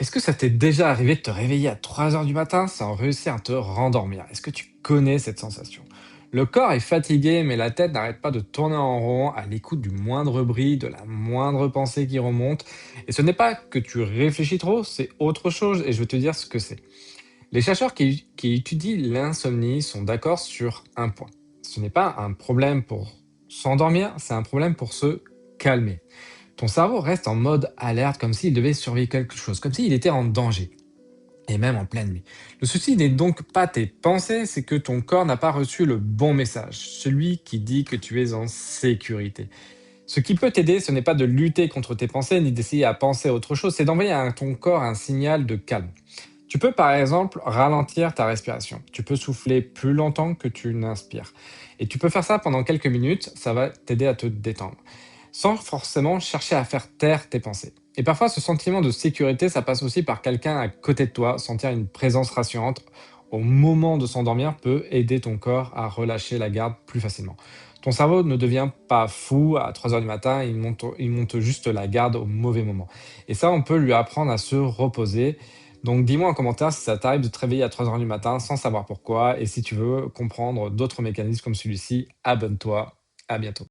Est-ce que ça t'est déjà arrivé de te réveiller à 3 heures du matin sans réussir à te rendormir? Est-ce que tu connais cette sensation? Le corps est fatigué, mais la tête n'arrête pas de tourner en rond à l'écoute du moindre bruit, de la moindre pensée qui remonte. Et ce n'est pas que tu réfléchis trop, c'est autre chose, et je vais te dire ce que c'est. Les chercheurs qui étudient l'insomnie sont d'accord sur un point. Ce n'est pas un problème pour s'endormir, c'est un problème pour se calmer. Ton cerveau reste en mode alerte comme s'il devait surveiller quelque chose, comme s'il était en danger, et même en pleine nuit. Le souci n'est donc pas tes pensées, c'est que ton corps n'a pas reçu le bon message, celui qui dit que tu es en sécurité. Ce qui peut t'aider, ce n'est pas de lutter contre tes pensées, ni d'essayer à penser à autre chose, c'est d'envoyer à ton corps un signal de calme. Tu peux par exemple ralentir ta respiration. Tu peux souffler plus longtemps que tu n'inspires. Et tu peux faire ça pendant quelques minutes, ça va t'aider à te détendre sans forcément chercher à faire taire tes pensées. Et parfois, ce sentiment de sécurité, ça passe aussi par quelqu'un à côté de toi. Sentir une présence rassurante au moment de s'endormir peut aider ton corps à relâcher la garde plus facilement. Ton cerveau ne devient pas fou à 3 heures du matin, il monte juste la garde au mauvais moment. Et ça, on peut lui apprendre à se reposer. Donc dis-moi en commentaire si ça t'arrive de te réveiller à 3 heures du matin sans savoir pourquoi. Et si tu veux comprendre d'autres mécanismes comme celui-ci, abonne-toi. À bientôt.